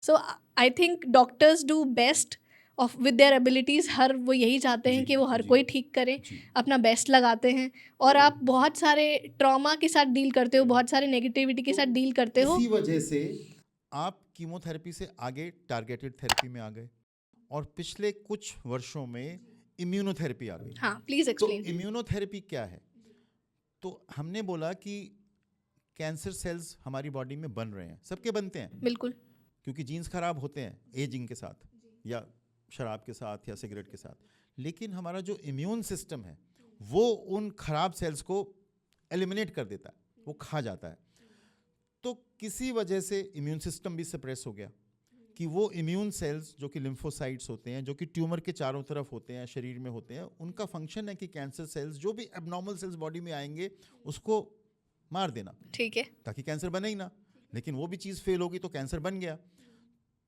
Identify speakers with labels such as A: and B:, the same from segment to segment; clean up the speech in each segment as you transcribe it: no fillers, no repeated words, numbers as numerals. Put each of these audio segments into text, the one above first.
A: So I think doctors do best of with their abilities. हर वो यही चाहते हैं
B: जी,
A: कि वो हर
B: जी,
A: कोई ठीक करे,
B: जी।
A: अपना बेस्ट लगाते हैं। और आप बहुत सारे ट्रॉमा के साथ डील करते हो, बहुत सारे नेगेटिविटी के साथ डील करते हो।
B: इसी वजह से आप कीमोथेरेपी से आगे टारगेटेड थेरेपी में आ गए और पिछले कुछ वर्षों में इम्यूनोथेरेपी आ गई।
A: हाँ, प्लीज़
B: तो
A: एक्सप्लेन।
B: इम्यूनोथेरेपी क्या है? तो हमने बोला कि कैंसर सेल्स हमारी बॉडी में बन रहे हैं, सबके बनते हैं,
A: बिल्कुल।
B: क्योंकि जीन्स खराब होते हैं एजिंग के साथ या शराब के साथ या सिगरेट के साथ। लेकिन हमारा जो इम्यून सिस्टम है वो उन खराब सेल्स को एलिमिनेट कर देता है, वो खा जाता है। तो किसी वजह से इम्यून सिस्टम भी सप्रेस हो गया कि वो इम्यून सेल्स जो कि लिम्फोसाइट्स होते हैं, जो कि ट्यूमर के चारों तरफ होते हैं, शरीर में होते हैं, उनका फंक्शन है कि कैंसर सेल्स जो भी एबनॉर्मल सेल्स बॉडी में आएंगे उसको मार देना,
A: ठीक है।
B: ताकि कैंसर बने ही ना। लेकिन वो भी चीज़ फेल होगी तो कैंसर बन गया।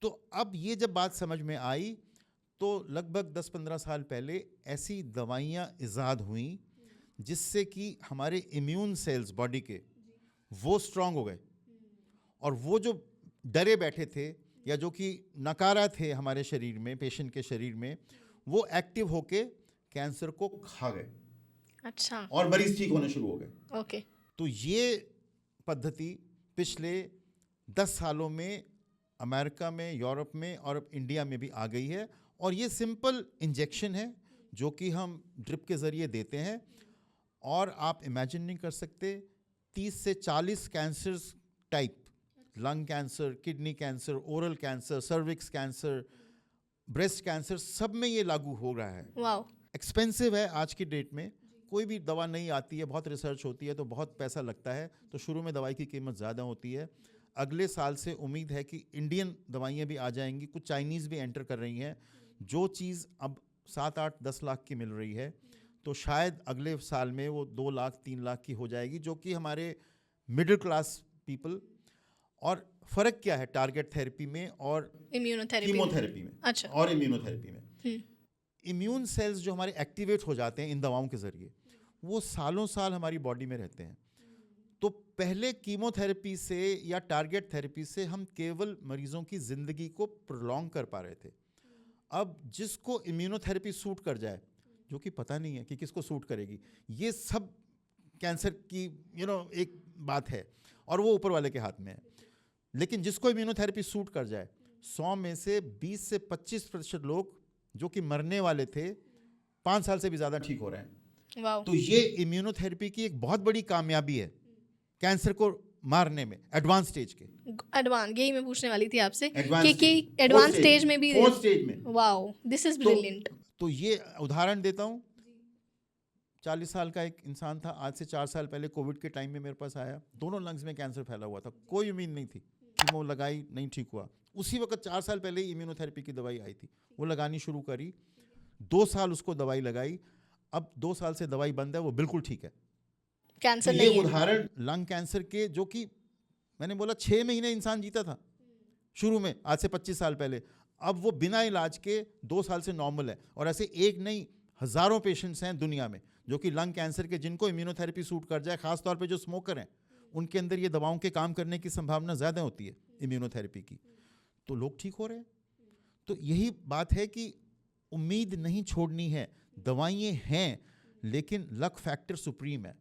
B: तो अब ये जब बात समझ में आई तो लगभग 10-15 साल पहले ऐसी दवाइयाँ इजाद हुई जिससे कि हमारे इम्यून सेल्स बॉडी के वो स्ट्रांग हो गए, और वो जो डरे बैठे थे या जो कि नकारा थे हमारे शरीर में, पेशेंट के शरीर में, वो एक्टिव होके कैंसर को खा गए
A: अच्छा।
B: और मरीज ठीक होने शुरू हो गए।
A: ओके।
B: तो ये पद्धति पिछले 10 सालों में अमेरिका में, यूरोप में और अब इंडिया में भी आ गई है। और ये सिंपल इंजेक्शन है जो कि हम ड्रिप के ज़रिए देते हैं, और आप इमेजिन नहीं कर सकते 30 से 40 cancers type, lung cancer, kidney cancer, oral cancer, cervix cancer, breast cancer, सब में ये लागू हो रहा है।
A: वाओ।
B: एक्सपेंसिव है आज की डेट में, कोई भी दवा नहीं आती है, बहुत रिसर्च होती है तो बहुत पैसा लगता है, तो शुरू में दवाई की कीमत ज़्यादा होती है। अगले साल से उम्मीद है कि इंडियन दवाइयाँ भी आ जाएंगी, कुछ चाइनीज़ भी एंटर कर रही हैं। जो चीज़ अब 7-8-10 लाख की मिल रही है तो शायद अगले साल में वो 2 लाख 3 लाख की हो जाएगी, जो कि हमारे मिडिल क्लास पीपल। और फ़र्क क्या है टारगेट थेरेपी में और
A: इम्यूनोथेरेपी
B: कीमोथेरेपी में
A: अच्छा।
B: और इम्यूनोथेरेपी में? इम्यून सेल्स जो हमारे एक्टिवेट हो जाते हैं इन दवाओं के ज़रिए, वो सालों साल हमारी बॉडी में रहते हैं। तो पहले कीमोथेरेपी से या टारगेट थेरेपी से हम केवल मरीजों की ज़िंदगी को प्रोलॉन्ग कर पा रहे थे। अब जिसको इम्यूनोथेरेपी सूट कर जाए, जो कि पता नहीं है कि किसको सूट करेगी, ये सब कैंसर की एक बात है और वो ऊपर वाले के हाथ में है। लेकिन जिसको इम्यूनोथेरेपी सूट कर जाए, 100 में से 20 से 25% लोग जो कि मरने वाले थे 5 साल से भी ज़्यादा ठीक हो रहे हैं।
A: वाओ।
B: तो ये इम्यूनोथेरेपी की एक बहुत बड़ी कामयाबी है कैंसर को मारने में, एडवांस स्टेज के।
A: एडवांस, यही मैं पूछने वाली थी आपसे
B: एडवांस
A: कि एडवांस स्टेज में भी।
B: 4th स्टेज में।
A: Wow, this is brilliant.
B: तो ये उदाहरण देता हूँ। 40 साल का एक इंसान था, आज से 4 साल पहले कोविड के टाइम में मेरे पास आया, दोनों लंग्स में कैंसर फैला हुआ था, कोई उम्मीद नहीं थी, कीमो लगाई नहीं ठीक हुआ। उसी वक्त 4 साल पहले ही इम्यूनोथेरेपी की दवाई आई थी, वो लगानी शुरू करी, 2 साल उसको दवाई लगाई, अब 2 साल से दवाई बंद है, वो बिल्कुल ठीक है।
A: कैंसर
B: तो
A: नहीं
B: ये
A: है।
B: उदाहरण लंग कैंसर के, जो कि मैंने बोला 6 महीने इंसान जीता था शुरू में, आज से 25 साल पहले, अब वो बिना इलाज के 2 साल से नॉर्मल है। और ऐसे एक नहीं, हज़ारों पेशेंट्स हैं दुनिया में जो कि लंग कैंसर के, जिनको इम्यूनोथेरेपी सूट कर जाए, खासतौर पे जो स्मोकर हैं, उनके अंदर ये दवाओं के काम करने की संभावना ज़्यादा होती है इम्यूनोथेरेपी की, तो लोग ठीक हो रहे हैं। तो यही बात है कि उम्मीद नहीं छोड़नी है, दवाइयाँ हैं लेकिन लक फैक्टर सुप्रीम है,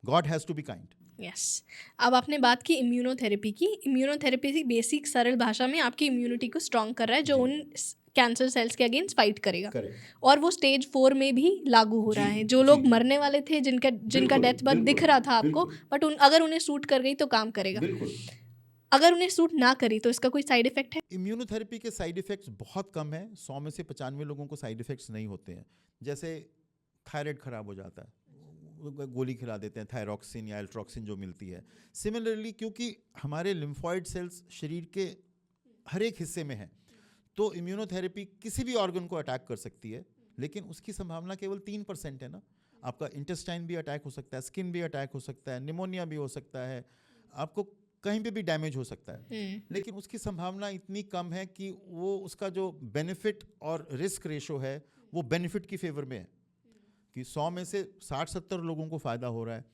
B: God has to be kind.
A: Yes. अब आपने बात की इम्यूनोथेरेपी की। इम्यूनोथेरेपी की बेसिक सरल भाषा में आपकी इम्यूनिटी को स्ट्रॉन्ग कर रहा है, जो उन कैंसर सेल्स के अगेंस्ट फाइट करेगा। और वो स्टेज 4 में भी लागू हो रहा है। जो लोग मरने वाले थे, जिनका डेथ बर्थ दिख रहा था आपको, बट अगर उन्हें सूट कर गई तो काम करेगा। अगर उन्हें सूट ना करी तो इसका कोई साइड इफेक्ट है?
B: इम्यूनोथेरेपी के साइड इफेक्ट्स बहुत कम है, 100 में से 95 लोगों को साइड इफेक्ट्स नहीं होते हैं। जैसे थायराइड खराब हो जाता है, गोली खिला देते हैं, थायरॉक्सिन या एल्ट्रॉक्सिन जो मिलती है। सिमिलरली, क्योंकि हमारे लिम्फॉइड सेल्स शरीर के हर एक हिस्से में है, तो इम्यूनोथेरेपी किसी भी ऑर्गन को अटैक कर सकती है, लेकिन उसकी संभावना केवल 3% है ना। आपका इंटेस्टाइन भी अटैक हो सकता है, स्किन भी अटैक हो सकता है, निमोनिया भी हो सकता है, आपको कहीं पे भी डैमेज हो सकता है। लेकिन उसकी संभावना इतनी कम है कि वो, उसका जो बेनिफिट और रिस्क रेशो है वो बेनिफिट की फेवर में है, कि 100 में से 60-70 लोगों को फ़ायदा हो रहा है,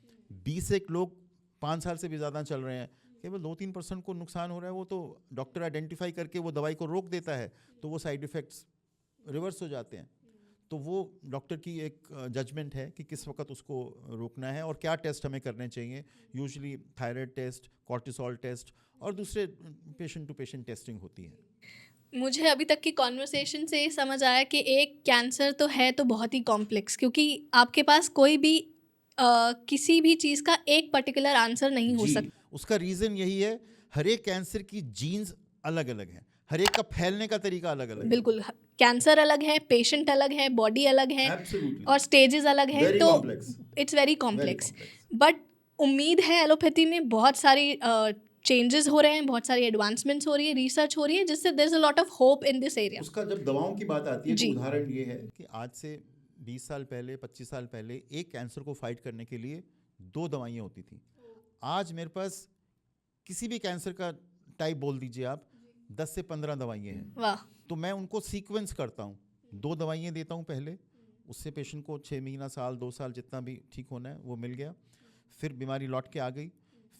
B: 20 एक लोग 5 साल से भी ज़्यादा चल रहे हैं, केवल 2-3% को नुकसान हो रहा है, वो तो डॉक्टर आइडेंटिफाई करके वो दवाई को रोक देता है, तो वो साइड इफ़ेक्ट्स रिवर्स हो जाते हैं। तो वो डॉक्टर की एक जजमेंट है कि किस वक्त उसको रोकना है और क्या टेस्ट हमें करने चाहिए। Usually thyroid test, cortisol test और दूसरे पेशेंट टू पेशेंट टेस्टिंग होती है।
A: मुझे अभी तक की कॉन्वर्सेशन से ये समझ आया कि एक कैंसर तो है तो बहुत ही कॉम्प्लेक्स, क्योंकि आपके पास कोई भी किसी भी चीज़ का एक पर्टिकुलर आंसर नहीं हो सकता।
B: उसका रीज़न यही है, हर एक कैंसर की जीन्स अलग अलग हैं, हर एक का फैलने का तरीका अलग अलग है।
A: बिल्कुल, कैंसर अलग है, पेशेंट अलग है, बॉडी अलग है,
B: Absolutely.
A: और स्टेजेस अलग है,
B: Very
A: तो
B: complex.
A: It's very complex.
B: complex.
A: But उम्मीद है एलोपैथी में बहुत सारी चेंजेस हो रहे हैं, बहुत सारी एडवांसमेंट्स हो रही है, रिसर्च हो रही है, जिससे there is a lot of hope in this area.
B: उसका जब दवाओं की बात आती है तो
A: जी।
B: उदाहरण ये है कि आज से 20 साल पहले, 25 साल पहले एक कैंसर को फाइट करने के लिए 2 दवाइयाँ होती थी। आज मेरे पास किसी भी कैंसर का टाइप बोल दीजिए आप, 10 से 15 दवाइयाँ हैं।
A: वाह।
B: तो मैं उनको सीक्वेंस करता हूँ, 2 दवाइयाँ देता हूँ पहले, उससे पेशेंट को 6 महीना, साल, 2 साल जितना भी ठीक होना है वो मिल गया। फिर बीमारी लौट के आ गई,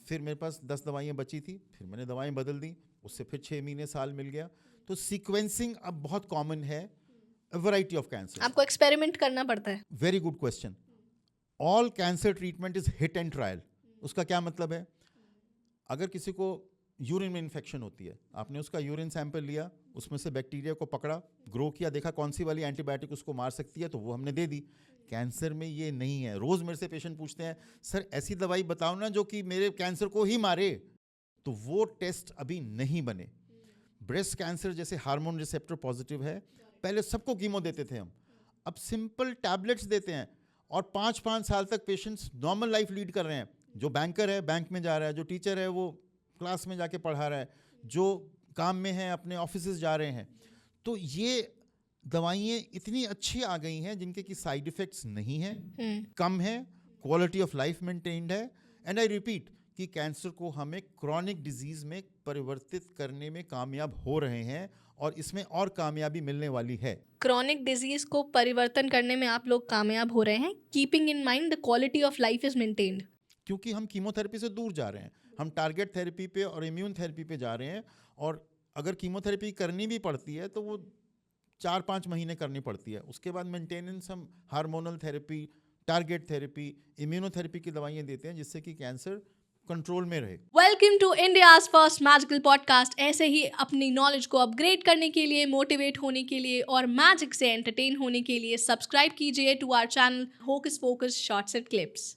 B: फिर मेरे पास 10 दवाइयाँ बची थी, फिर मैंने दवाएं बदल दी, उससे फिर 6 महीने, साल मिल गया। तो सीक्वेंसिंग अब बहुत कॉमन है, वैरायटी ऑफ कैंसर।
A: आपको एक्सपेरिमेंट करना पड़ता है।
B: Very good question. All cancer treatment is hit and trial. उसका क्या मतलब है? अगर किसी को यूरिन में इन्फेक्शन होती है, आपने उसका यूरिन सैंपल लिया, उसमें से बैक्टीरिया को पकड़ा, ग्रो किया, देखा कौन सी वाली एंटीबायोटिक उसको मार सकती है, तो वो हमने दे दी। कैंसर में ये नहीं है। रोज़ मेरे से पेशेंट पूछते हैं, सर ऐसी दवाई बताओ ना जो कि मेरे कैंसर को ही मारे, तो वो टेस्ट अभी नहीं बने। ब्रेस्ट कैंसर जैसे हार्मोन रिसेप्टर पॉजिटिव है, पहले सबको कीमो देते थे हम, अब सिंपल टैबलेट्स देते हैं और 5-5 साल तक पेशेंट्स नॉर्मल लाइफ लीड कर रहे हैं। जो बैंकर है बैंक में जा रहा है, जो टीचर है वो क्लास में जाके पढ़ा रहा है, जो काम में है अपने ऑफिसेज जा रहे हैं। तो ये दवाइयाँ इतनी अच्छी आ गई हैं जिनके की साइड इफ़ेक्ट्स नहीं हैं, कम है, क्वालिटी ऑफ लाइफ मेंटेन्ड है। एंड आई रिपीट कि कैंसर को हमें क्रॉनिक डिजीज़ में परिवर्तित करने में कामयाब हो रहे हैं और इसमें और कामयाबी मिलने वाली है।
A: क्रॉनिक डिजीज को परिवर्तन करने में आप लोग कामयाब हो रहे हैं, keeping in mind the quality of life is maintained.
B: क्योंकि हम कीमोथेरेपी से दूर जा रहे हैं, हम टारगेट थेरेपी पे और इम्यून थेरेपी पे जा रहे हैं। और अगर कीमोथेरेपी करनी भी पड़ती है तो वो 4-5 महीने करनी पड़ती है, उसके बाद मेंटेनेंस हम hormonal therapy, target therapy, immunotherapy की दवाइयाँ देते हैं जिससे कि कैंसर कंट्रोल में रहे।
A: Welcome to India's first magical podcast. ऐसे ही अपनी नॉलेज को अपग्रेड करने के लिए, मोटिवेट होने के लिए और मैजिक से एंटरटेन होने के लिए सब्सक्राइब कीजिए to our channel hocus pocus shorts and clips.